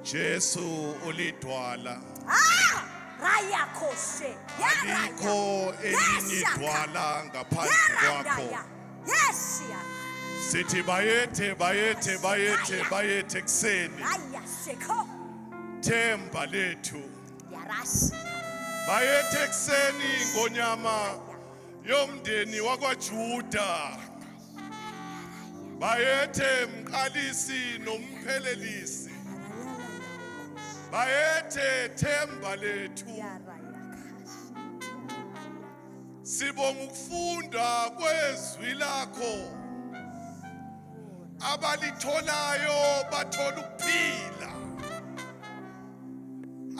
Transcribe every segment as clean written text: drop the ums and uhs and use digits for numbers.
Jesu ulidwala. Raya koshe. Alikho elinye idwala ngaphandle kwakho. Yes. Sithi bayethe bayethe bayethe bayethe kuseni. Raya sheko. Themba lethu. Yarashi. Bayethe kuseni ngonyama yomndeni wakwaJuda. Bayethe mqalisi nomphelelisi. Bayethe themba lethu. Sibonga ukufunda kwezwi lakho. Abalitholayo bathola ukuphila.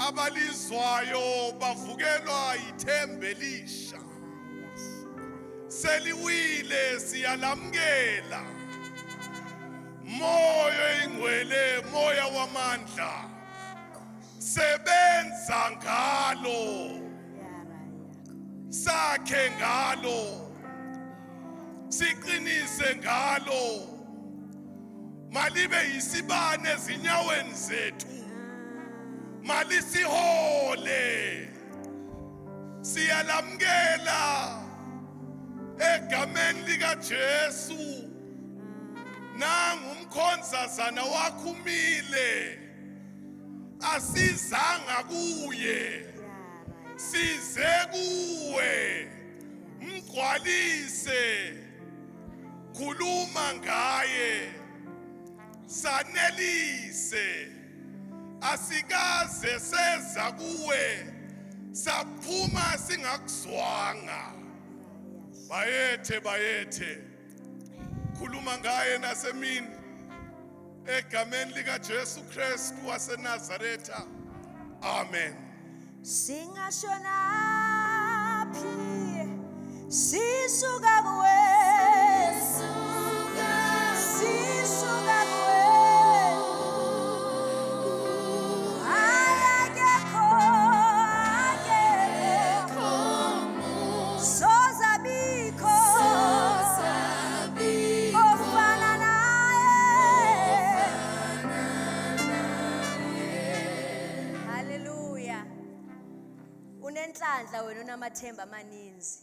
Abalizwayo bavukelwa ithemba elisha. Seliwile siyalamkela. Moya ingcwele, moya wamandla. Sebenza ngalo. Sakhe ngalo. Siqinise ngalo. Malibe isibane ezinyaweni zethu. Malisihole. Siyalamkela egameni lika Jesu. Nangu umkhonzazana wakho umile. Asizanga kuye. Size kuwe. Mgcwalise. Khuluma ngaye. Sanelise. Asikaze seza kuwe. Saphuma singakuzwanga. Bayethe bayethe. Khuluma ngaye nasemini. Egameni lika Jesu Kristu waseNazaretha. Amen. Singashona phi sisuka kuwe. Sisuka kuwe. Ayakekho sozabikho ofana naye. Hallelujah. Unenhlanhla wena unamathemba amaninzi.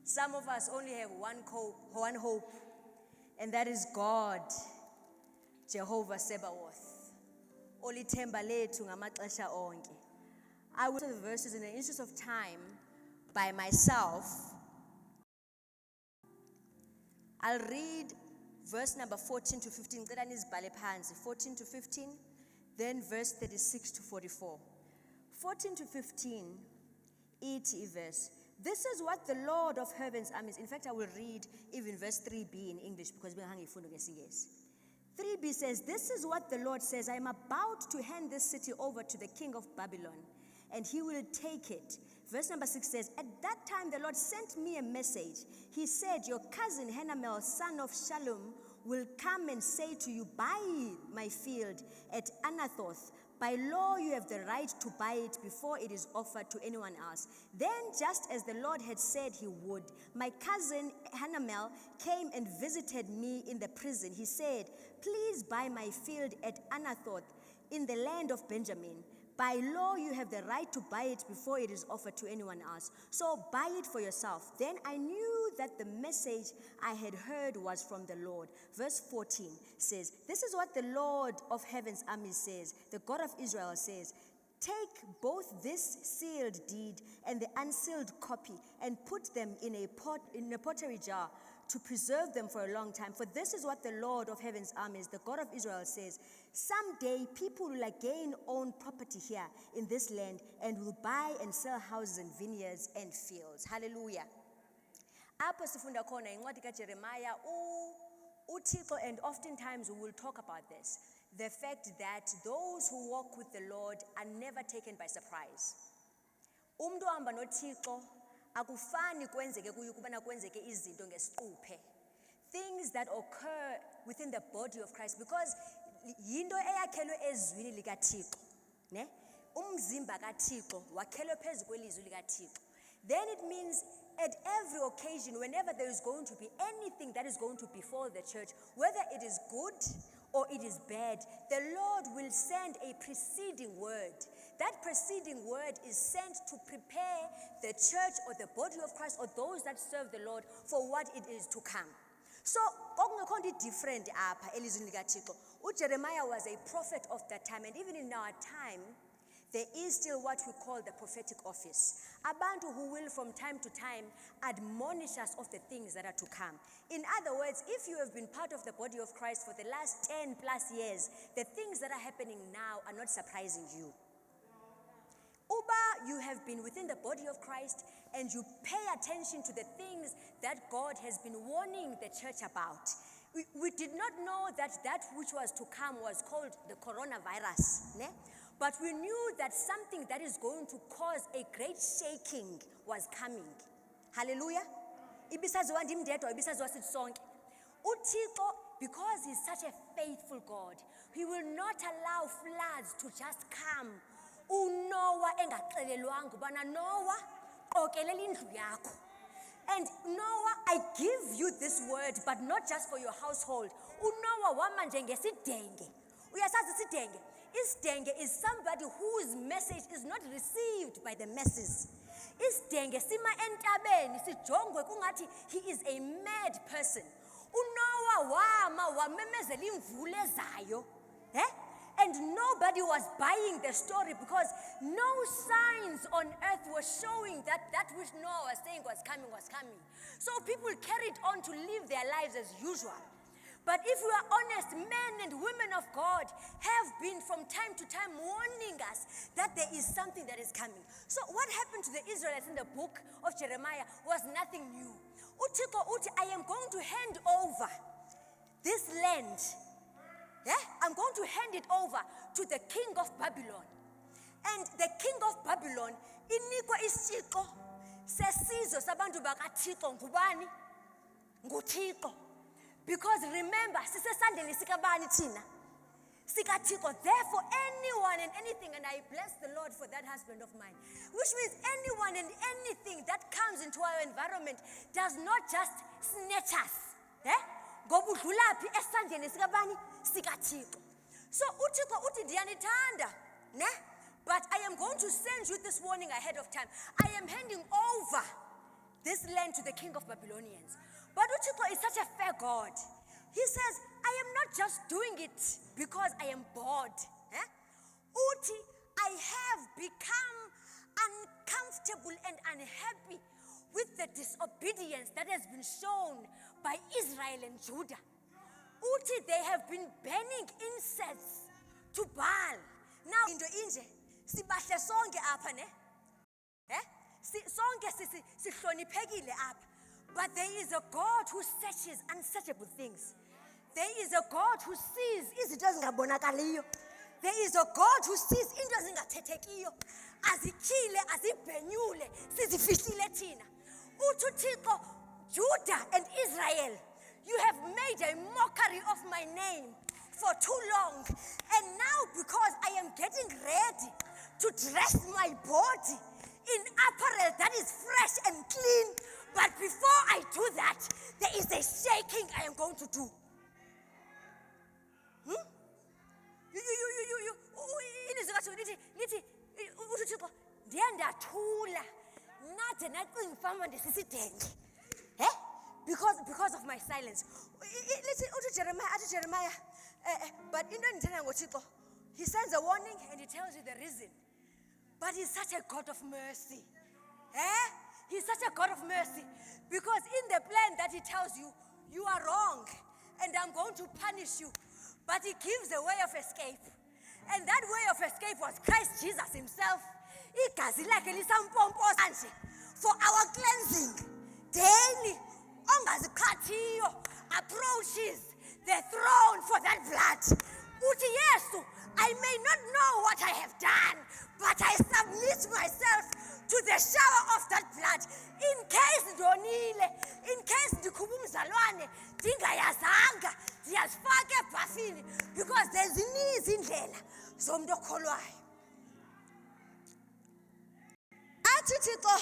Some of us only have one hope, and that is God, Jehovah Sabaoth. Olithemba lethu ngamaxesha onke. I will read the verses in the interest of time by myself. I'll read verse number 14 to 15. 14 to 15, then verse 36 to 44. 14 to 15, ET verse. This is what the Lord of heaven's armies, in fact, I will read even verse 3b in English because we're hanging for 3b says, this is what the Lord says, I am about to hand this city over to the king of Babylon, and he will take it. Verse number 6 says, at that time the Lord sent me a message. He said, your cousin Hanamel, son of Shalom, will come and say to you, buy my field at Anathoth, By law, you have the right to buy it before it is offered to anyone else. Then, just as the Lord had said he would, my cousin Hanamel came and visited me in the prison. He said, please buy my field at Anathoth in the land of Benjamin. By law, you have the right to buy it before it is offered to anyone else. So buy it for yourself. Then I knew that the message I had heard was from the Lord. Verse 14 says, this is what the Lord of heaven's armies says, the God of Israel says, take both this sealed deed and the unsealed copy and put them in a pottery jar to preserve them for a long time. For this is what the Lord of heaven's armies, the God of Israel says, someday people will again own property here in this land and will buy and sell houses and vineyards and fields. Hallelujah. Apho sifunda khona incwadi kaJeremiah uThixo, and oftentimes we will talk about this, the fact that those who walk with the Lord are never taken by surprise. Umuntu ohamba noThixo akufani kwenzeke kuye ukubana kwenzeke izinto ngesiquphe. Things that occur within the body of Christ, because yinto eyakhelwe ezwini likaThixo, ne? Umzimba kaThixo wakhelwe phezu kwelizwi likaThixo. Then it means at every occasion, whenever there is going to be anything that is going to befall the church, whether it is good or it is bad, the Lord will send a preceding word. That preceding word is sent to prepare the church or the body of Christ or those that serve the Lord for what it is to come. So, different apha elizwini likaThixo. Jeremiah was a prophet of that time, and even in our time, there is still what we call the prophetic office. Abantu who will from time to time admonish us of the things that are to come. In other words, if you have been part of the body of Christ for the last 10 plus years, the things that are happening now are not surprising you. Uba, you have been within the body of Christ and you pay attention to the things that God has been warning the church about. We did not know that which was to come was called the coronavirus, ne? But we knew that something that is going to cause a great shaking was coming. Hallelujah. Ibisaziwa ndim ndedwa, ibisaziwa sithi sonke. uThixo, because he's such a faithful God, he will not allow floods to just come. uNoah engaxelelwanga ubana Noah qokelela indlu yakho. And Noah, I give you this word, but not just for your household. uNoah wama njengesidenge. Uyasazi isidenge? Isidenge is somebody whose message is not received by the masses. Isidenge sima entabeni sijongwe kungathi he is a mad person. uNoah wama wamemezela imvula ezayo. And nobody was buying the story because no signs on earth were showing that which Noah was saying was coming. So people carried on to live their lives as usual. But if we are honest, men and women of God have been from time to time warning us that there is something that is coming. So what happened to the Israelites in the book of Jeremiah was nothing new. uThixo uthi, I am going to hand over this land. I'm going to hand it over to the king of Babylon. And the king of Babylon, inikwa isithixo sesizwe sabantu bakaThixo ngubani? NguThixo. Because remember, sisesandleni sikabani thina? SikaThixo. Therefore, anyone and anything, and I bless the Lord for that husband of mine, which means anyone and anything that comes into our environment does not just snatch us. Ngoba udlulaphi esandleni sikabani? SikaThixo. So uThixo uthi ndiyanithanda, ne? But I am going to send you this warning ahead of time. I am handing over this land to the king of Babylonians. But uThixo is such a fair God. He says, I am not just doing it because I am bored. Uti, I have become uncomfortable and unhappy with the disobedience that has been shown by Israel and Judah. Uti, they have been burning incense to Baal. Now, into inje, sibahle sonke apha ne? Sonke sihloniphekile apha. But there is a God who searches unsearchable things. There is a God who sees izinto ezingabonakaliyo. There is a God who sees into ezingathethekiyo. Azikhile, azibhenyule, sizifihlile thina. uThixo, Judah and Israel, you have made a mockery of my name for too long. And now because I am getting to dress my body in apparel that is fresh and clean. But before I do that, there is a shaking I am going to do. Ilizwi kaThixo lithi uThixo ndiye ndathula nade nacinga fama ndesisidenge. Because of my silence. Lithi uthi Jeremiah but into endithanda ngoThixo, he sends a warning and he tells you the reason. But he's such a God of mercy. He's such a God of mercy. Because in the plan that he tells you, you are wrong and I'm going to punish you. But he gives a way of escape. And that way of escape was Christ Jesus himself. Igazi lakhe lisampompoza for our cleansing. Daily, ongaziqhathiyo approaches the throne for that blood. Uthi Yesu, I may not know what I have done, but I submit myself to the shower of that blood. In case ndonile, in case ndikhupha umzalwane, ndingayazanga, ndiyazifaka ebhafini, because there's zininzi indlela zomuntu okholwayo. Athi Thixo,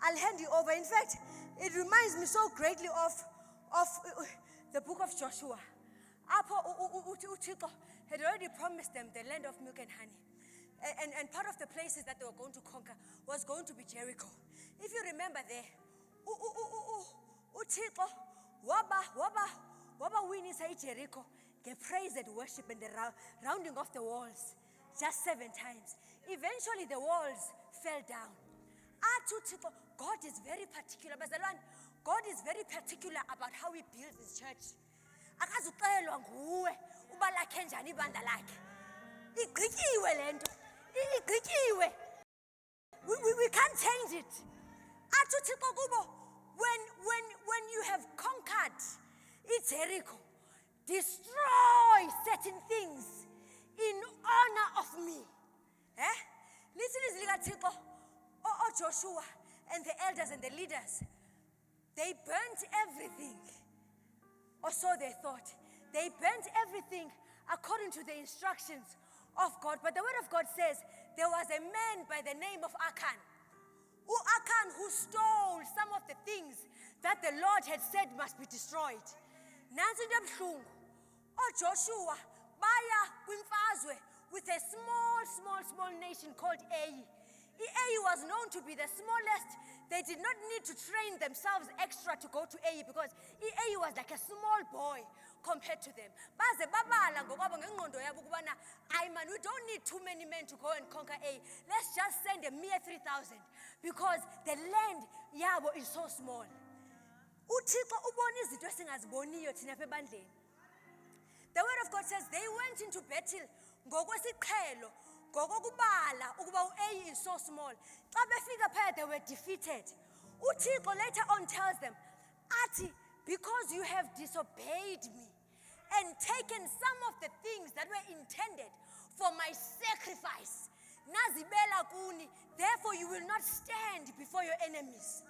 I'll hand you over. In fact, it reminds me so greatly of the book of Joshua. Uthixo had already promised them the land of milk and honey. And part of the places that they were going to conquer was going to be Jericho. If you remember there, Uthixo waba winning Jericho, the praise and worship and the rounding off the walls just 7 times. Eventually the walls fell down. God is very particular. God is very particular about how he builds his church. Akazucelwa nguwe uba lakhe njani ibandla lakhe. Igqityiwe lento. Igqityiwe. We can't change it. Athi uThixo kubo, when you have conquered Jericho, destroy certain things in honor of me. Listen, izwi likaThixo, Joshua and the elders and the leaders, they burnt everything. Or so they thought. They burnt everything according to the instructions of God. But the word of God says there was a man by the name of Achan. Achan who stole some of the things that the Lord had said must be destroyed. Nansi into ebuhlungu. Joshua baya kwimfazwe with a small nation called A.O.G. A.O.G was known to be the smallest. They did not need to train themselves extra to go to A.O.G because A.O.G was like a small boy compared to them. Baze babala ngokwabo ngengqondo yabo ukubana, we don't need too many men to go and conquer A.O.G. Let's just send a mere 3,000 because the land yabo is so small. uThixo ubona izinto esingaziboniyo thina apha ebandleni. The word of God says they went into battle ngokwesiqhelo, ngokokubala ukuba u-A is so small. Xa befika phaya they were defeated. uThixo later on tells them, athi, because you have disobeyed me and taken some of the things that were intended for my sacrifice, nazibela kuni, therefore you will not stand before your enemies.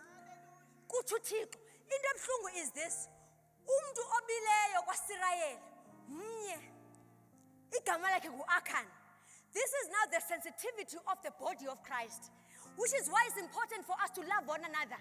Kutsho uThixo, into ebuhlungu is this, umntu obileyo kwaSirayeli mnye, igama lakhe ngu-Achan. This is now the sensitivity of the body of Christ, which is why it's important for us to love one another.